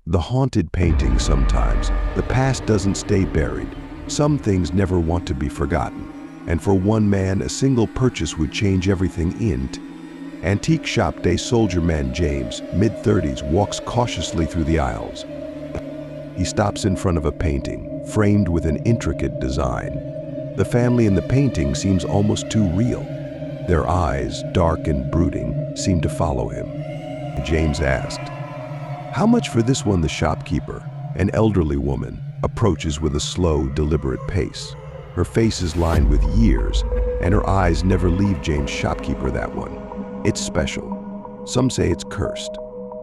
The haunted painting sometimes. The past doesn't stay buried. Some things never want to be forgotten. And for one man, a single purchase would change everything. Antique shop day soldier man James, mid-30s, walks cautiously through the aisles. He stops in front of a painting, framed with an intricate design. The family in the painting seems almost too real. Their eyes, dark and brooding, seem to follow him. James asked, "How much for this one?" The shopkeeper, an elderly woman, approaches with a slow, deliberate pace. Her face is lined with years, and her eyes never leave James. "Shopkeeper, that one. It's special. Some say it's cursed."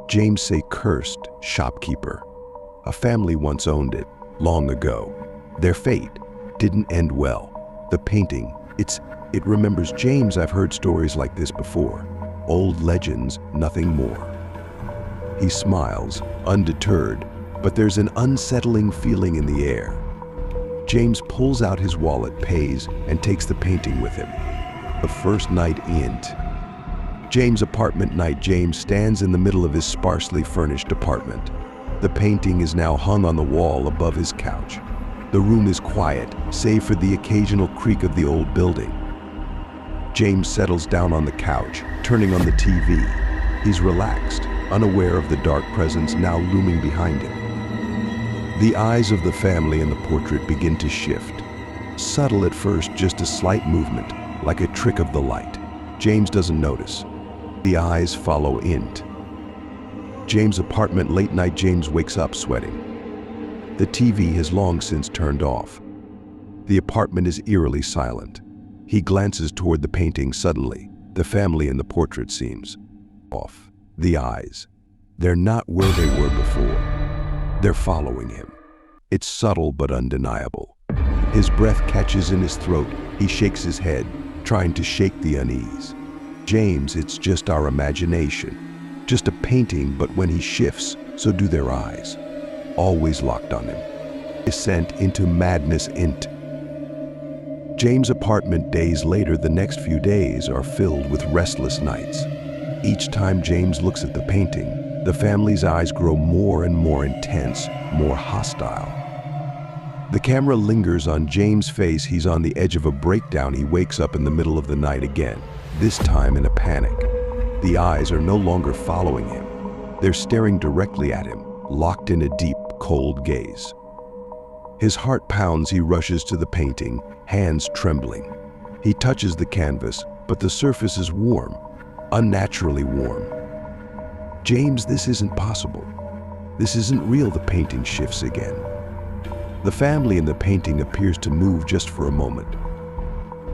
James say, "Cursed, shopkeeper. A family once owned it, long ago. Their fate didn't end well. The painting, it remembers." "James, I've heard stories like this before. Old legends, nothing more." He smiles, undeterred, but there's an unsettling feeling in the air. James pulls out his wallet, pays, and takes the painting with him. The first night James' apartment night. James stands in the middle of his sparsely furnished apartment. The painting is now hung on the wall above his couch. The room is quiet, save for the occasional creak of the old building. James settles down on the couch, turning on the TV. He's relaxed, unaware of the dark presence now looming behind him. The eyes of the family in the portrait begin to shift. Subtle at first, just a slight movement, like a trick of the light. James doesn't notice. The eyes follow James' apartment late night. James wakes up sweating. The TV has long since turned off. The apartment is eerily silent. He glances toward the painting. Suddenly, the family in the portrait seems off. The eyes, they're not where they were before. They're following him. It's subtle but undeniable. His breath catches in his throat. He shakes his head, trying to shake the unease. "James, it's just our imagination. Just a painting, but when he shifts, so do their eyes. Always locked on him." Descent into madness. James' apartment days later. The next few days are filled with restless nights. Each time James looks at the painting, the family's eyes grow more and more intense, more hostile. The camera lingers on James' face. He's on the edge of a breakdown. He wakes up in the middle of the night again, this time in a panic. The eyes are no longer following him. They're staring directly at him, locked in a deep, cold gaze. His heart pounds. He rushes to the painting, hands trembling. He touches the canvas, but the surface is warm, unnaturally warm. "James, this isn't possible. This isn't real." The painting shifts again. The family in the painting appears to move just for a moment.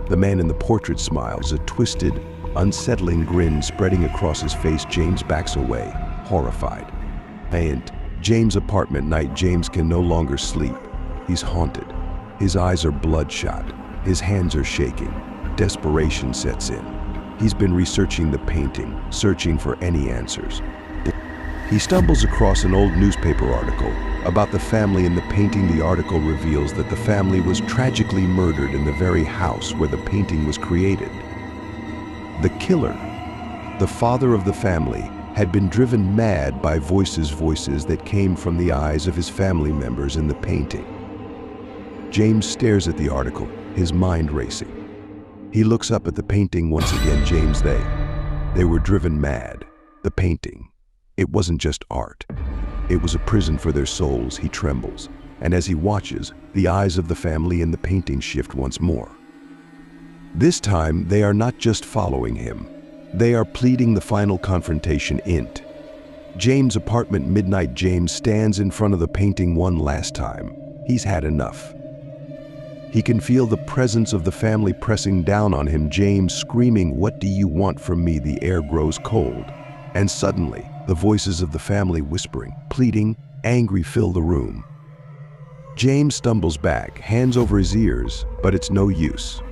The man in the portrait smiles, a twisted, unsettling grin spreading across his face. James backs away, horrified. James' apartment night. James can no longer sleep. He's haunted. His eyes are bloodshot. His hands are shaking. Desperation sets in. He's been researching the painting, searching for any answers. He stumbles across an old newspaper article about the family in the painting. The article reveals that the family was tragically murdered in the very house where the painting was created. The killer, the father of the family, had been driven mad by voices that came from the eyes of his family members in the painting. James stares at the article, his mind racing. He looks up at the painting once again. James, they were driven mad. The painting, it wasn't just art. It was a prison for their souls. He trembles, and as he watches, the eyes of the family in the painting shift once more. This time, they are not just following him. They are pleading the final confrontation. James' apartment midnight. James stands in front of the painting one last time. He's had enough. He can feel the presence of the family pressing down on him. James screaming, "What do you want from me?" The air grows cold. And suddenly, the voices of the family whispering, pleading, angry fill the room. James stumbles back, hands over his ears, but it's no use.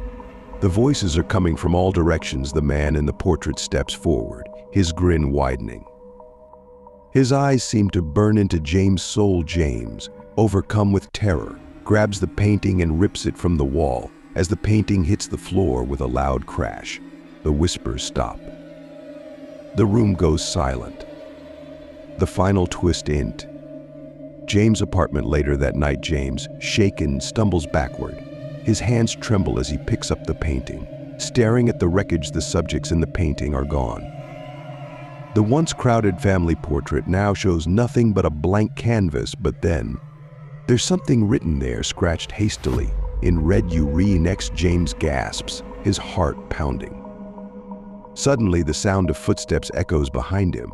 The voices are coming from all directions. The man in the portrait steps forward, his grin widening. His eyes seem to burn into James' soul. James, overcome with terror, grabs the painting and rips it from the wall. As the painting hits the floor with a loud crash, the whispers stop. The room goes silent. The final twist. James' apartment later that night. James, shaken, stumbles backward. His hands tremble as he picks up the painting. Staring at the wreckage, the subjects in the painting are gone. The once crowded family portrait now shows nothing but a blank canvas, but then there's something written there, scratched hastily. In red, "You re-next." James gasps, his heart pounding. Suddenly, the sound of footsteps echoes behind him.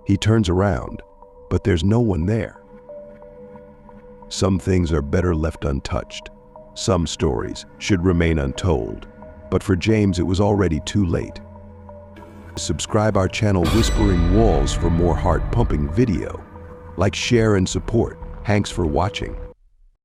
He turns around, but there's no one there. Some things are better left untouched. Some stories should remain untold. But for James, it was already too late. Subscribe our channel Whispering Walls for more heart-pumping video. Like, share, and support. Thanks for watching.